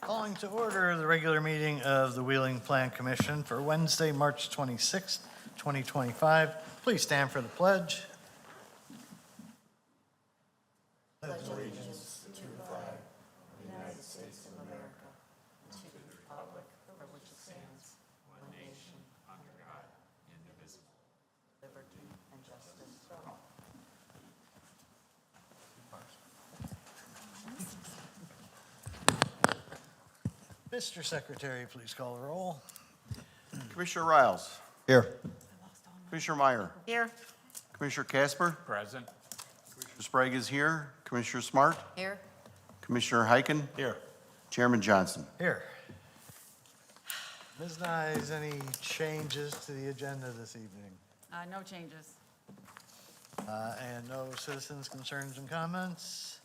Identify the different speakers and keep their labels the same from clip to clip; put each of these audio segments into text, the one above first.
Speaker 1: Calling to order the regular meeting of the Wheeling Plan Commission for Wednesday, March 26, 2025. Please stand for the pledge. Mr. Secretary, please call the roll.
Speaker 2: Commissioner Riles.
Speaker 1: Here.
Speaker 2: Commissioner Meyer.
Speaker 3: Here.
Speaker 2: Commissioner Casper.
Speaker 4: Present.
Speaker 2: Commissioner Sprague is here. Commissioner Smart.
Speaker 3: Here.
Speaker 2: Commissioner Heiken.
Speaker 4: Here.
Speaker 2: Chairman Johnson.
Speaker 1: Here. Ms. Nyes, any changes to the agenda this evening?
Speaker 3: No changes.
Speaker 1: And no citizens' concerns and comments?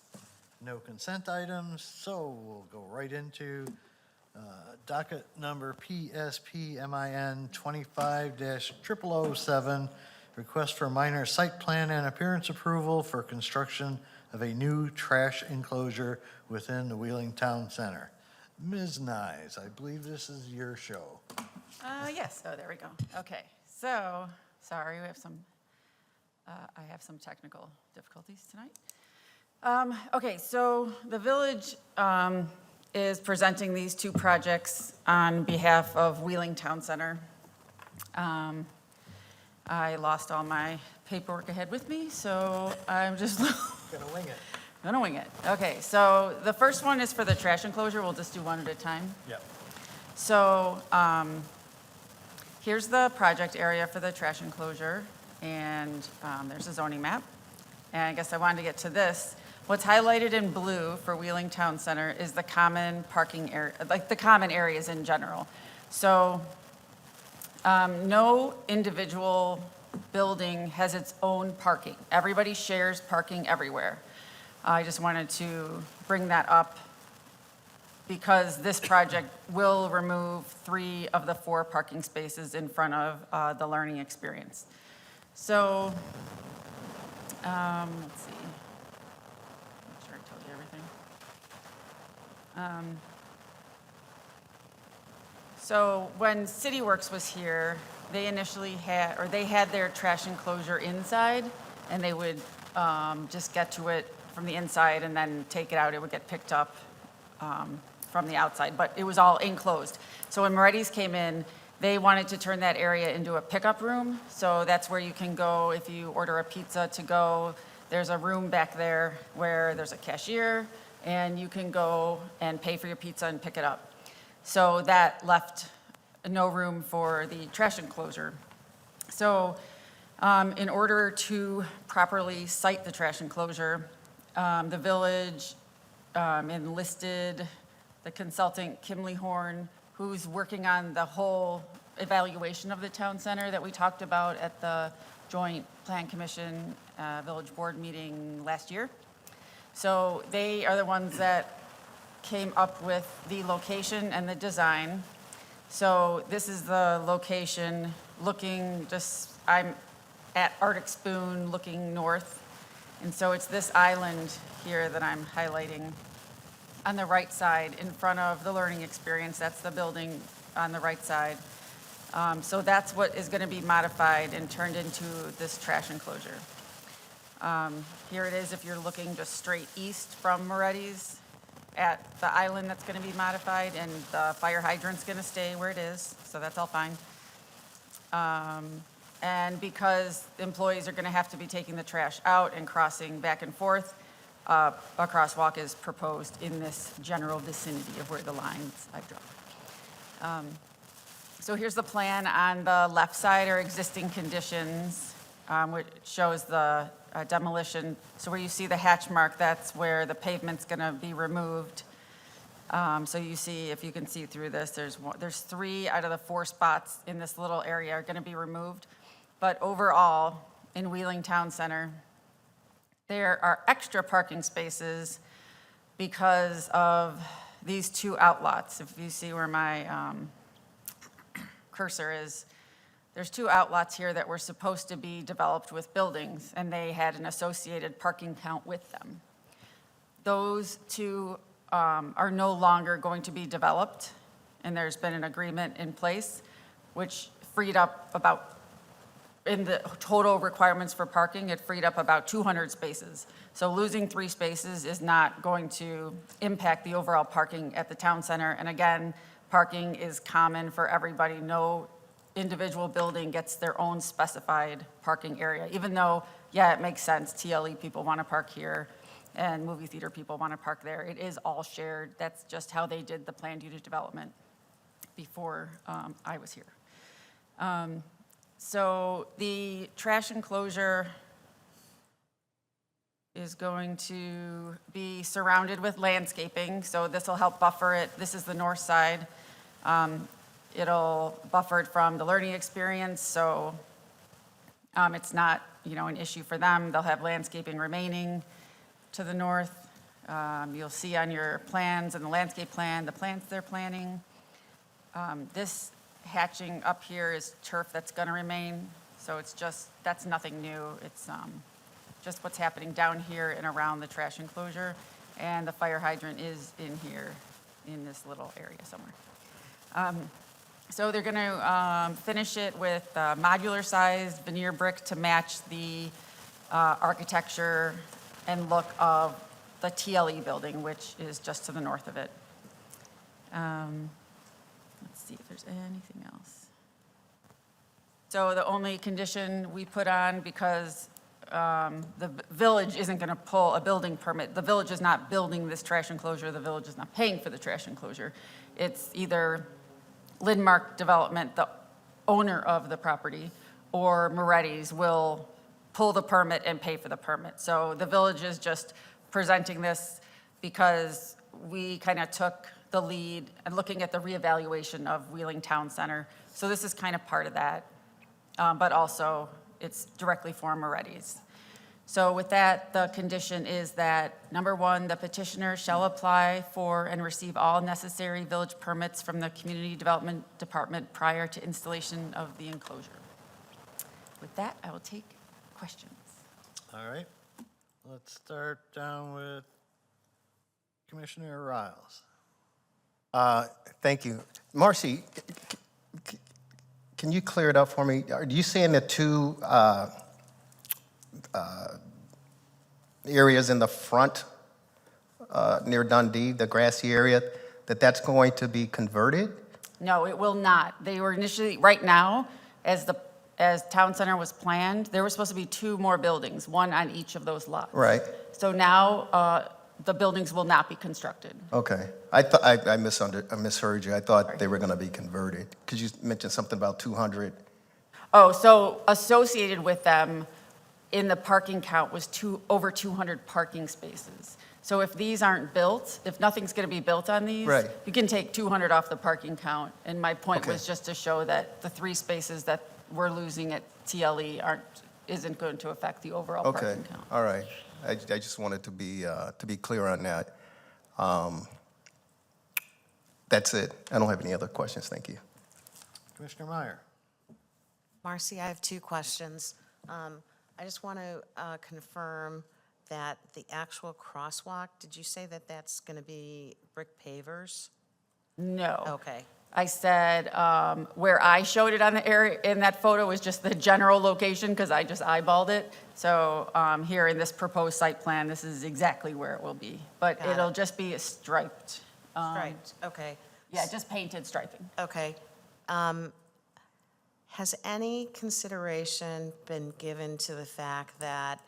Speaker 1: No consent items, so we'll go right into docket number PSPMIN 25-0007, request for minor site plan and appearance approval for construction of a new trash enclosure within the Wheeling Town Center. Ms. Nyes, I believe this is your show.
Speaker 3: Yes, oh, there we go. Okay, so, sorry, we have some, I have some technical difficulties tonight. Okay, so the village is presenting these two projects on behalf of Wheeling Town Center. I lost all my paperwork I had with me, so I'm just
Speaker 1: Gonna wing it.
Speaker 3: gonna wing it. Okay, so the first one is for the trash enclosure. We'll just do one at a time.
Speaker 1: Yep.
Speaker 3: So here's the project area for the trash enclosure, and there's a zoning map. And I guess I wanted to get to this. What's highlighted in blue for Wheeling Town Center is the common parking area, like the common areas in general. So no individual building has its own parking. Everybody shares parking everywhere. I just wanted to bring that up because this project will remove 3 of the 4 parking spaces in front of the learning experience. So, let's see. Make sure I told you everything. So when CityWorks was here, they initially had, or they had their trash enclosure inside, and they would just get to it from the inside and then take it out. It would get picked up from the outside, but it was all enclosed. So when Moretti's came in, they wanted to turn that area into a pickup room. So that's where you can go if you order a pizza to go. There's a room back there where there's a cashier, and you can go and pay for your pizza and pick it up. So that left no room for the trash enclosure. So in order to properly site the trash enclosure, the village enlisted the consultant Kimley Horn, who's working on the whole evaluation of the town center that we talked about at the Joint Plan Commission Village Board meeting last year. So they are the ones that came up with the location and the design. So this is the location looking I'm at Arctic Spoon looking north. And so it's this island here that I'm highlighting on the right side in front of the learning experience. That's the building on the right side. So that's what is going to be modified and turned into this trash enclosure. Here it is if you're looking just straight east from Moretti's at the island that's going to be modified, and the fire hydrant's going to stay where it is, so that's all fine. And because employees are going to have to be taking the trash out and crossing back and forth, a crosswalk is proposed in this general vicinity of where the lines I've drawn. So here's the plan. On the left side are existing conditions, which shows the demolition. So where you see the hatch mark, that's where the pavement's going to be removed. So you see, if you can see through this, there's 3 out of the 4 spots in this little area are going to be removed. But overall, in Wheeling Town Center, there are extra parking spaces because of these 2 outlots. If you see where my cursor is, there's 2 outlots here that were supposed to be developed with buildings, and they had an associated parking count with them. Those 2 are no longer going to be developed, and there's been an agreement in place, which freed up about, in the total requirements for parking, it freed up about 200 spaces. So losing 3 spaces is not going to impact the overall parking at the town center. And again, parking is common for everybody. No individual building gets their own specified parking area, even though, yeah, it makes sense. TLE people want to park here, and movie theater people want to park there. It is all shared. That's just how they did the planned unit development before I was here. So the trash enclosure is going to be surrounded with landscaping, so this will help buffer it. This is the north side. It'll buffer it from the learning experience, so it's not, an issue for them. They'll have landscaping remaining to the north. You'll see on your plans and the landscape plan, the plants they're planting. This hatching up here is turf that's going to remain, so it's just, that's nothing new. It's just what's happening down here and around the trash enclosure, and the fire hydrant is in here, in this little area somewhere. So they're going to finish it with modular-sized veneer brick to match the architecture and look of the TLE building, which is just to the north of it. Let's see if there's anything else. So the only condition we put on, because the village isn't going to pull a building permit. The village is not building this trash enclosure. The village is not paying for the trash enclosure. It's either Lindmark Development, the owner of the property, or Moretti's will pull the permit and pay for the permit. So the village is just presenting this because we kind of took the lead and looking at the reevaluation of Wheeling Town Center. So this is kind of part of that, but also it's directly for Moretti's. So with that, the condition is that, number 1, the petitioner shall apply for and receive all necessary village permits from the Community Development Department prior to installation of the enclosure. With that, I will take questions.
Speaker 1: All right, let's start down with Commissioner Riles.
Speaker 4: Thank you. Marcy, can you clear it up for me? Are you saying the 2 areas in the front near Dundee, the grassy area, that's going to be converted?
Speaker 3: No, it will not. They were initially, right now, as Town Center was planned, there were supposed to be 2 more buildings, 1 on each of those lots.
Speaker 4: Right.
Speaker 3: So now the buildings will not be constructed.
Speaker 4: Okay. I misheard you. I thought they were going to be converted. Because you mentioned something about 200.
Speaker 3: Oh, so associated with them in the parking count was over 200 parking spaces. So if these aren't built, if nothing's going to be built on these,
Speaker 4: Right.
Speaker 3: you can take 200 off the parking count. And my point
Speaker 4: Okay.
Speaker 3: was just to show that the 3 spaces that we're losing at TLE isn't going to affect the overall
Speaker 4: Okay.
Speaker 3: parking count.
Speaker 4: All right. I just wanted to be clear on that. That's it. I don't have any other questions. Thank you.
Speaker 1: Commissioner Meyer.
Speaker 5: Marcy, I have 2 questions. I just want to confirm that the actual crosswalk, did you say that that's going to be brick pavers?
Speaker 3: No.
Speaker 5: Okay.
Speaker 3: I said where I showed it on the area in that photo was just the general location because I just eyeballed it. So here in this proposed site plan, this is exactly where it will be. But
Speaker 5: Got
Speaker 3: it'll
Speaker 5: it.
Speaker 3: just be striped.
Speaker 5: Right, okay.
Speaker 3: Yeah, just painted striping.
Speaker 5: Okay. Has any consideration been given to the fact that,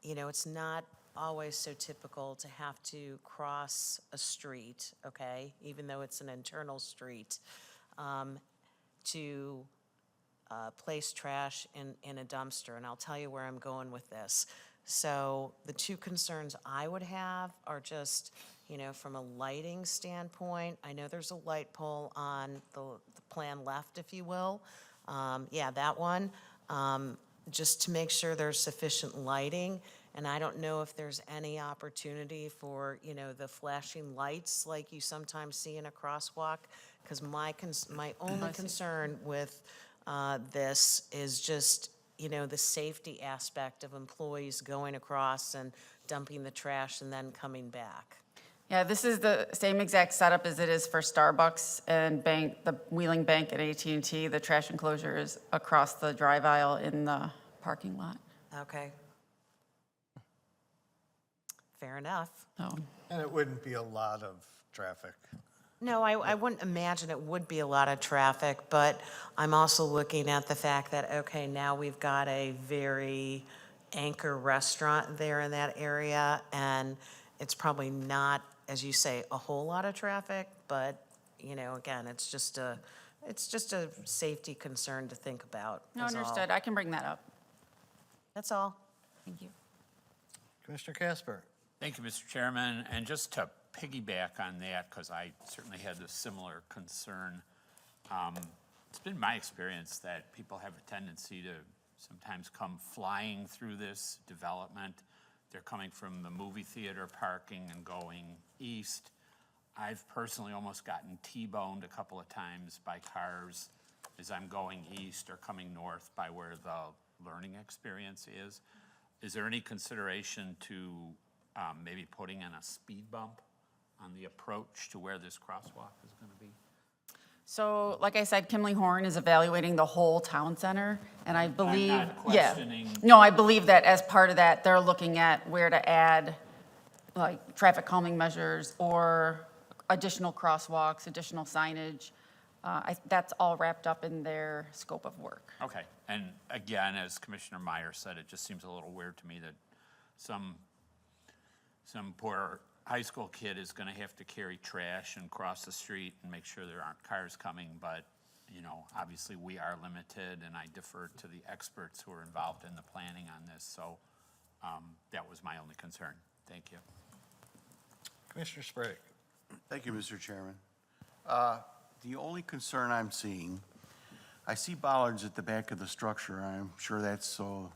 Speaker 5: it's not always so typical to have to cross a street, okay, even though it's an internal street, to place trash in a dumpster? And I'll tell you where I'm going with this. So the 2 concerns I would have are just, from a lighting standpoint, I know there's a light pole on the plan left, if you will. Yeah, that one. Just to make sure there's sufficient lighting. And I don't know if there's any opportunity for, the flashing lights like you sometimes see in a crosswalk. Because my only concern with this is just, the safety aspect of employees going across and dumping the trash and then coming back.
Speaker 3: Yeah, this is the same exact setup as it is for Starbucks and the Wheeling Bank and AT&T. The trash enclosure is across the drive aisle in the parking lot.
Speaker 5: Okay. Fair enough.
Speaker 3: So,
Speaker 1: And it wouldn't be a lot of traffic.
Speaker 5: No, I wouldn't imagine it would be a lot of traffic, but I'm also looking at the fact that, okay, now we've got a very anchor restaurant there in that area, and it's probably not, as you say, a whole lot of traffic, but, you know, again, it's just a safety concern to think about.
Speaker 3: no,
Speaker 5: is all.
Speaker 3: understood. I can bring that up.
Speaker 5: That's all.
Speaker 3: Thank you.
Speaker 1: Commissioner Casper?
Speaker 6: Thank you, Mr. Chairman. And just to piggyback on that, because I certainly had a similar concern, it's been my experience that people have a tendency to sometimes come flying through this development. They're coming from the movie theater parking and going east. I've personally almost gotten T-boned a couple of times by cars as I'm going east or coming north by where the learning experience is. Is there any consideration to maybe putting in a speed bump on the approach to where this crosswalk is going to be?
Speaker 3: So, like I said, Kimley Horn is evaluating the whole town center, and I believe,
Speaker 6: not
Speaker 3: yeah.
Speaker 6: questioning-
Speaker 3: No, I believe that as part of that, they're looking at where to add, like, traffic calming measures or additional crosswalks, additional signage. That's all wrapped up in their scope of work.
Speaker 6: Okay, and again, as Commissioner Meyer said, it just seems a little weird to me that some poor high school kid is gonna have to carry trash and cross the street and make sure there aren't cars coming, but, you know, obviously we are limited, and I defer to the experts who are involved in the planning on this, so that was my only concern. Thank you.
Speaker 1: Commissioner Sprague?
Speaker 2: Thank you, Mr. Chairman. The only concern I'm seeing, I see bollards at the back of the structure. I'm sure that's so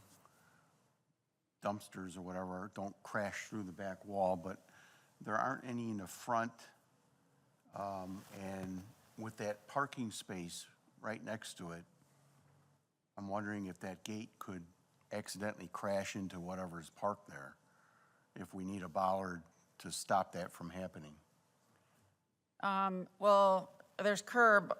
Speaker 2: dumpsters or whatever don't crash through the back wall, but there aren't any in the front. And with that parking space right next to it, I'm wondering if that gate could accidentally crash into whatever's parked there, if we need a bollard to stop that from happening.
Speaker 3: Well, there's curb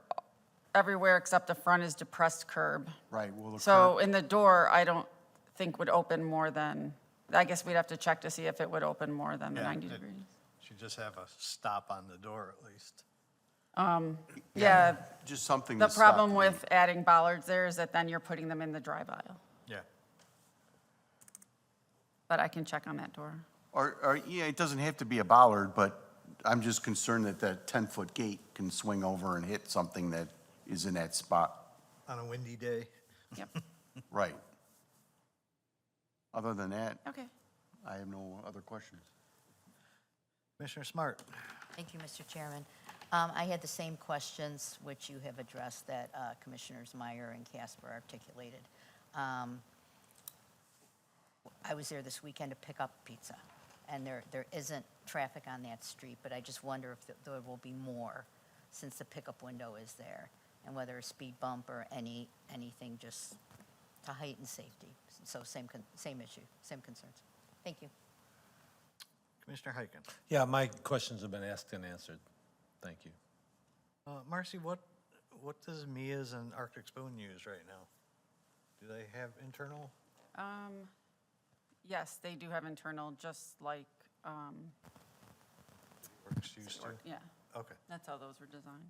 Speaker 3: everywhere except the front is depressed curb.
Speaker 2: Right, well, the
Speaker 3: So in the door, I don't think would open more than, I guess we'd have to check to see if it would open more than the
Speaker 1: Yeah,
Speaker 3: 90
Speaker 1: it-
Speaker 3: degrees.
Speaker 1: Should just have a stop on the door at least.
Speaker 3: Yeah,
Speaker 2: just something
Speaker 3: the
Speaker 2: to stop
Speaker 3: problem
Speaker 2: the
Speaker 3: with adding bollards there is that then you're putting them in the drive aisle.
Speaker 1: Yeah.
Speaker 3: But I can check on that door.
Speaker 2: Or, yeah, it doesn't have to be a bollard, but I'm just concerned that that 10-foot gate can swing over and hit something that is in that spot.
Speaker 1: On a windy day.
Speaker 3: Yep,
Speaker 2: Right. Other than that,
Speaker 3: okay.
Speaker 2: I have no other questions.
Speaker 1: Commissioner Smart?
Speaker 7: Thank you, Mr. Chairman. I had the same questions which you have addressed that Commissioners Meyer and Casper articulated. I was there this weekend to pick up pizza, and there isn't traffic on that street, but I just wonder if there will be more since the pickup window is there, and whether a speed bump or anything just to heighten safety. So same issue, same concerns. Thank you.
Speaker 1: Commissioner Heiken?
Speaker 8: Yeah, my questions have been asked and answered. Thank you.
Speaker 1: Marcy, what does Mia's and Arctic Spoon use right now? Do they have internal?
Speaker 3: Yes, they do have internal, just like,
Speaker 1: Works used to?
Speaker 3: yeah,
Speaker 1: Okay.
Speaker 3: that's how those were designed.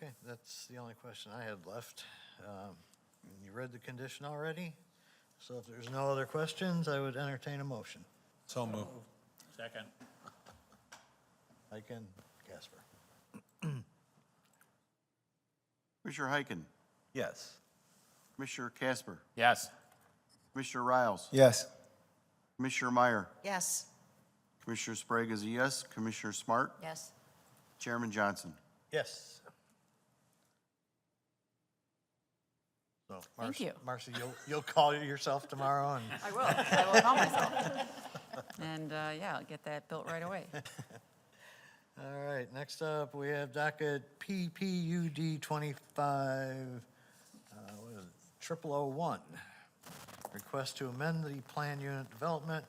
Speaker 1: Okay, that's the only question I had left. You read the condition already? So if there's no other questions, I would entertain a motion.
Speaker 8: So move.
Speaker 6: Second.
Speaker 1: Heiken, Casper.
Speaker 2: Commissioner Heiken,
Speaker 8: Yes.
Speaker 2: Commissioner Casper,
Speaker 6: Yes.
Speaker 2: Commissioner Riles,
Speaker 4: Yes.
Speaker 2: Commissioner Meyer,
Speaker 5: Yes.
Speaker 2: Commissioner Sprague is a yes, Commissioner Smart,
Speaker 7: Yes.
Speaker 2: Chairman Johnson.
Speaker 1: Yes. So,
Speaker 3: Thank you.
Speaker 1: Marcy, you'll call yourself tomorrow and,
Speaker 3: I will call myself. And, yeah, I'll get that built right away.
Speaker 1: all right, next up, we have docket PPUD 25, what is it, 0001. Request to amend the plan unit development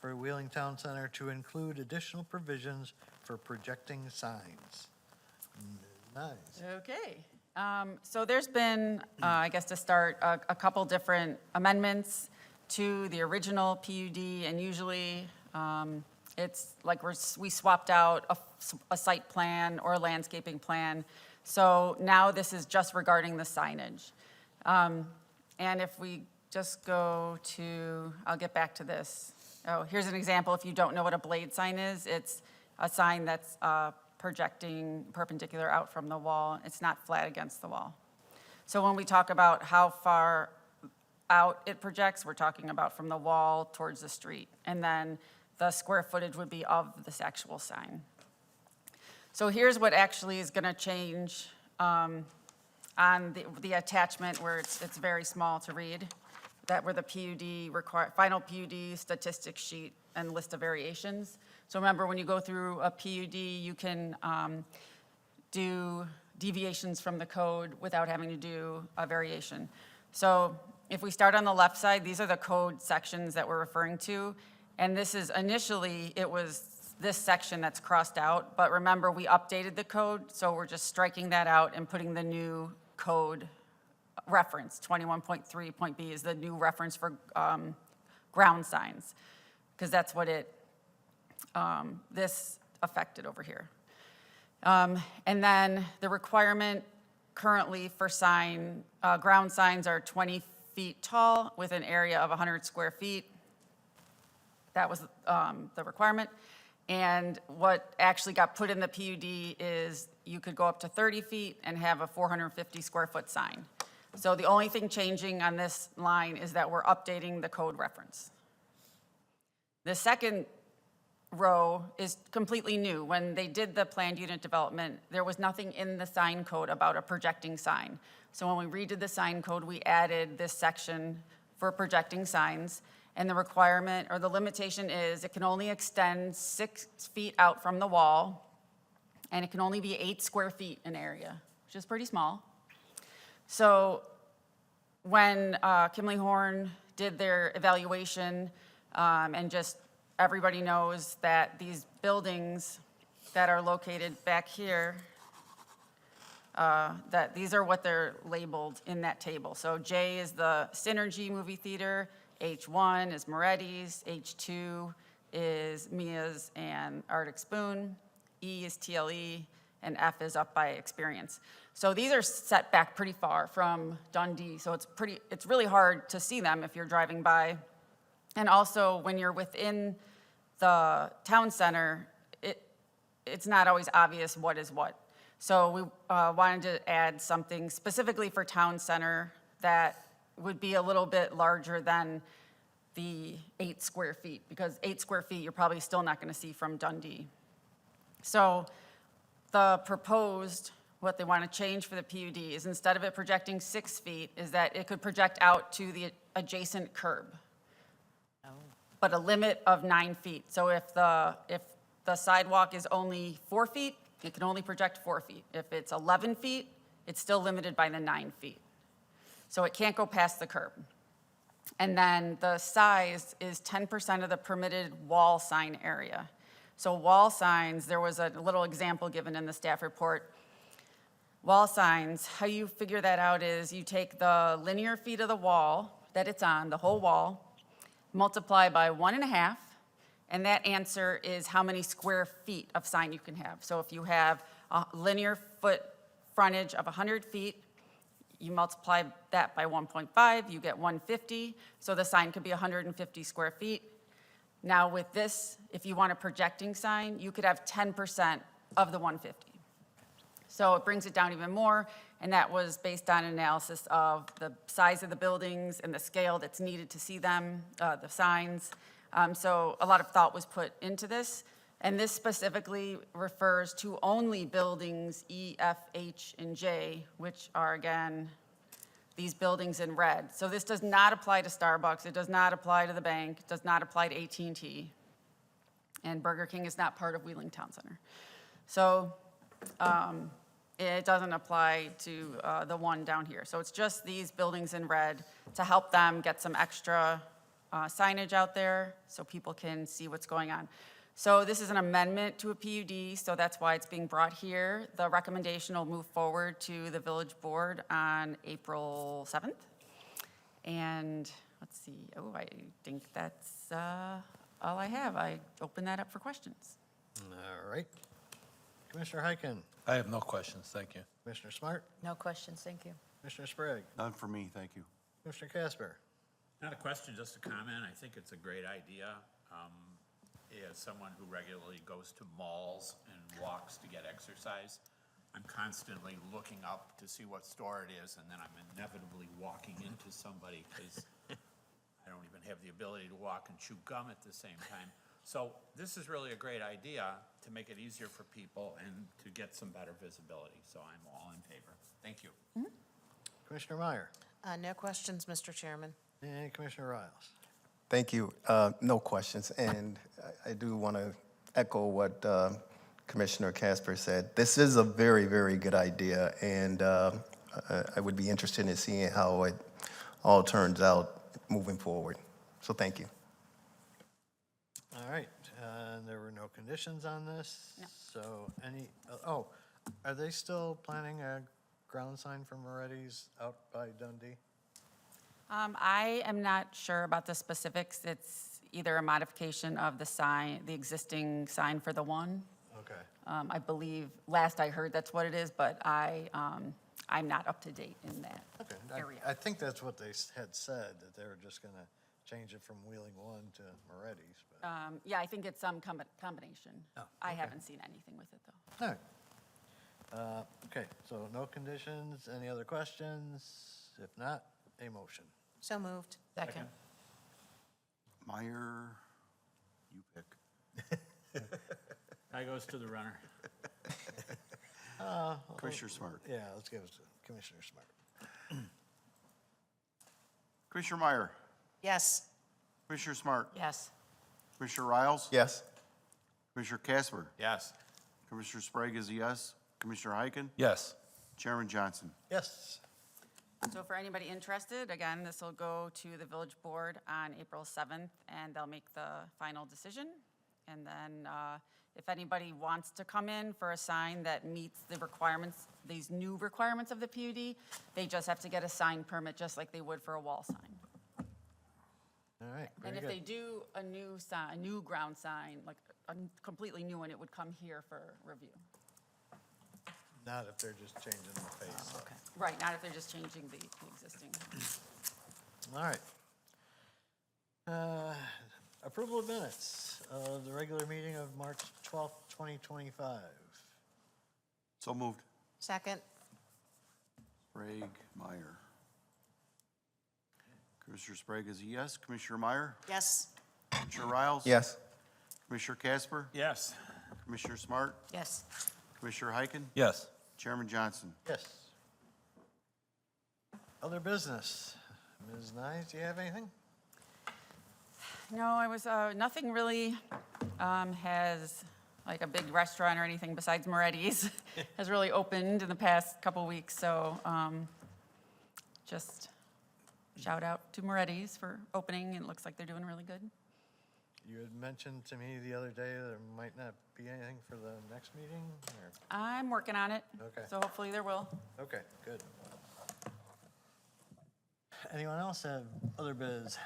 Speaker 1: for Wheeling Town Center to include additional provisions for projecting signs. Nice.
Speaker 3: Okay. So there's been, I guess to start, a couple different amendments to the original PUD, and usually it's like we swapped out a site plan or a landscaping plan. So now this is just regarding the signage. And if we just go to, I'll get back to this. Oh, here's an example. If you don't know what a blade sign is, it's a sign that's projecting perpendicular out from the wall. It's not flat against the wall. So when we talk about how far out it projects, we're talking about from the wall towards the street. And then the square footage would be of this actual sign. So here's what actually is gonna change on the attachment where it's very small to read, that were the PUD final PUD statistics sheet and list of variations. So remember, when you go through a PUD, you can do deviations from the code without having to do a variation. So if we start on the left side, these are the code sections that we're referring to. And this is initially, it was this section that's crossed out. But remember, we updated the code, so we're just striking that out and putting the new code reference. 21.3.b is the new reference for ground signs, because that's what this affected over here. And then the requirement currently for ground signs are 20 feet tall with an area of 100 square feet. That was the requirement. And what actually got put in the PUD is you could go up to 30 feet and have a 450 square foot sign. So the only thing changing on this line is that we're updating the code reference. The second row is completely new. When they did the planned unit development, there was nothing in the sign code about a projecting sign. So when we redid the sign code, we added this section for projecting signs. And the requirement or the limitation is it can only extend 6 feet out from the wall, and it can only be 8 square feet in area, which is pretty small. So when Kimley Horn did their evaluation, and just everybody knows that these buildings that are located back here, that these are what they're labeled in that table. So J is the Synergy movie theater, H1 is Moretti's, H2 is Mia's and Arctic Spoon, E is TLE, and F is Up by Experience. So these are set back pretty far from Dundee, so it's really hard to see them if you're driving by. And also, when you're within the town center, it's not always obvious what is what. So we wanted to add something specifically for town center that would be a little bit larger than the 8 square feet, because 8 square feet you're probably still not going to see from Dundee. So the proposed, what they want to change for the PUD is instead of it projecting 6 feet, is that it could project out to the adjacent curb, but a limit of 9 feet. So if the sidewalk is only 4 feet, it can only project 4 feet. If it's 11 feet, it's still limited by the 9 feet. So it can't go past the curb. And then the size is 10% of the permitted wall sign area. So wall signs, there was a little example given in the staff report. Wall signs, how you figure that out is you take the linear feet of the wall that it's on, the whole wall, multiply by 1.5, and that answer is how many square feet of sign you can have. So if you have a linear foot frontage of 100 feet, you multiply that by 1.5, you get 150. So the sign could be 150 square feet. Now with this, if you want a projecting sign, you could have 10% of the 150. So it brings it down even more, and that was based on analysis of the size of the buildings and the scale that's needed to see them, the signs. So a lot of thought was put into this. And this specifically refers to only buildings E, F, H, and J, which are, again, these buildings in red. So this does not apply to Starbucks. It does not apply to the bank. It does not apply to AT&T. And Burger King is not part of Wheeling Town Center. So It doesn't apply to the one down here. So it's just these buildings in red to help them get some extra signage out there so people can see what's going on. So this is an amendment to a PUD, so that's why it's being brought here. The recommendation will move forward to the village board on April 7th. And let's see, I think that's all I have. I open that up for questions.
Speaker 1: All right. Commissioner Heiken,
Speaker 8: I have no questions, thank you.
Speaker 1: Commissioner Smart,
Speaker 7: No questions, thank you.
Speaker 1: Commissioner Sprague,
Speaker 2: None for me, thank you.
Speaker 1: Commissioner Casper.
Speaker 6: Not a question, just a comment. I think it's a great idea. As someone who regularly goes to malls and walks to get exercise, I'm constantly looking up to see what store it is, and then I'm inevitably walking into somebody because I don't even have the ability to walk and chew gum at the same time. So this is really a great idea to make it easier for people and to get some better visibility. So I'm all in favor. Thank you.
Speaker 1: Commissioner Meyer
Speaker 5: No questions, Mr. Chairman.
Speaker 1: and Commissioner Riles.
Speaker 4: Thank you. No questions. And I do want to echo what Commissioner Casper said. This is a very, very good idea, and I would be interested in seeing how it all turns out moving forward. So thank you.
Speaker 1: All right, and there were no conditions on this?
Speaker 3: No.
Speaker 1: So are they still planning a ground sign for Moretti's out by Dundee?
Speaker 3: I am not sure about the specifics. It's either a modification of the sign, the existing sign for the one.
Speaker 1: Okay,
Speaker 3: I believe, last I heard, that's what it is, but I'm not up to date in that
Speaker 1: okay.
Speaker 3: area.
Speaker 1: I think that's what they had said, that they were just going to change it from Wheeling 1 to Moretti's, but,
Speaker 3: Yeah, I think it's some combination.
Speaker 1: Oh,
Speaker 3: I
Speaker 1: okay.
Speaker 3: haven't seen anything with it, though.
Speaker 1: all right. Okay, so no conditions. Any other questions? If not, a motion.
Speaker 5: So moved.
Speaker 7: Second.
Speaker 2: Meyer, you pick.
Speaker 6: Tie goes to the runner.
Speaker 2: Commissioner Smart.
Speaker 1: Yeah, let's give it to Commissioner Smart.
Speaker 2: Commissioner Meyer,
Speaker 5: Yes.
Speaker 2: Commissioner Smart,
Speaker 7: Yes.
Speaker 2: Commissioner Riles,
Speaker 4: Yes?
Speaker 2: Commissioner Casper,
Speaker 6: Yes.
Speaker 2: Commissioner Sprague is a yes, Commissioner Heiken,
Speaker 8: Yes,
Speaker 2: Chairman Johnson.
Speaker 1: Yes.
Speaker 3: So for anybody interested, again, this will go to the village board on April 7th, and they'll make the final decision. And then if anybody wants to come in for a sign that meets the requirements, these new requirements of the PUD, they just have to get a sign permit, just like they would for a wall sign.
Speaker 1: All right,
Speaker 3: And
Speaker 1: very
Speaker 3: if they
Speaker 1: good.
Speaker 3: do a new sign, a new ground sign, like a completely new one, it would come here for review.
Speaker 1: Not if they're just changing the face.
Speaker 7: Okay.
Speaker 3: Right, not if they're just changing the existing.
Speaker 1: All right. Approval of minutes of the regular meeting of March 12th, 2025.
Speaker 2: So moved.
Speaker 5: Second.
Speaker 2: Sprague, Meyer. Commissioner Sprague is a yes, Commissioner Meyer,
Speaker 5: Yes.
Speaker 2: Commissioner Riles.
Speaker 4: Yes?
Speaker 2: Commissioner Casper,
Speaker 6: Yes.
Speaker 2: Commissioner Smart,
Speaker 7: Yes.
Speaker 2: Commissioner Heiken,
Speaker 8: yes.
Speaker 2: Chairman Johnson.
Speaker 1: Yes. Other business. Ms. Nyes, do you have anything?
Speaker 3: No, I was, nothing really has, like a big restaurant or anything besides Moretti's has really opened in the past couple weeks, so just shout out to Moretti's for opening, and it looks like they're doing really good.
Speaker 1: You had mentioned to me the other day there might not be anything for the next meeting, or,
Speaker 3: I'm working on it.
Speaker 1: Okay.
Speaker 3: So hopefully there will.
Speaker 1: okay, good. Anyone else have other biz?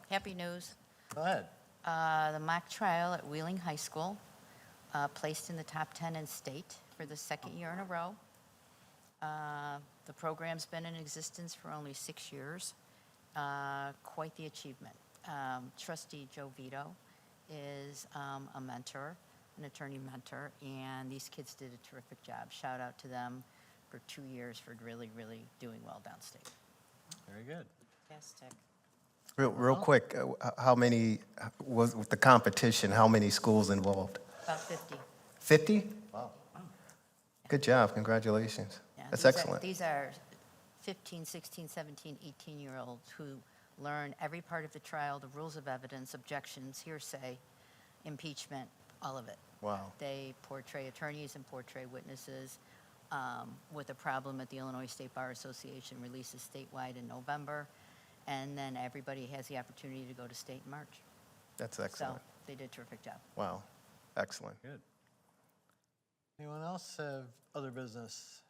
Speaker 7: Happy news.
Speaker 1: Go ahead.
Speaker 7: The mock trial at Wheeling High School, placed in the top 10 in state for the second year in a row. The program's been in existence for only 6 years. Quite the achievement. Trustee Joe Vito is a mentor, an attorney mentor, and these kids did a terrific job. Shout out to them for 2 years for really, really doing well downstate.
Speaker 1: Very good.
Speaker 5: Fantastic.
Speaker 4: Real quick, how many, was with the competition, how many schools involved?
Speaker 7: About 50.
Speaker 4: 50?
Speaker 1: Wow.
Speaker 4: Good job, congratulations.
Speaker 7: Yeah,
Speaker 4: That's
Speaker 7: these are-
Speaker 4: excellent.
Speaker 7: These are 15, 16, 17, 18-year-olds who learn every part of the trial, the rules of evidence, objections, hearsay, impeachment, all of it.
Speaker 4: Wow.
Speaker 7: They portray attorneys and portray witnesses with a problem at the Illinois State Bar Association releases statewide in November, and then everybody has the opportunity to go to state in March.
Speaker 4: That's
Speaker 7: So
Speaker 4: excellent.
Speaker 7: they did a terrific job.
Speaker 4: Wow, excellent.
Speaker 1: Good. Anyone else have other business?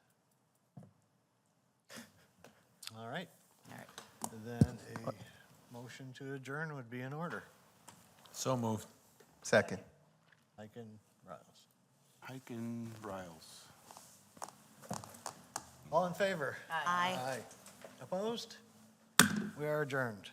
Speaker 1: All right,
Speaker 7: All right.
Speaker 1: then a motion to adjourn would be in order.
Speaker 8: So moved.
Speaker 4: Second.
Speaker 1: Heiken, Riles.
Speaker 2: Pike and Riles.
Speaker 1: All in favor?
Speaker 5: Aye.
Speaker 1: Opposed? We are adjourned.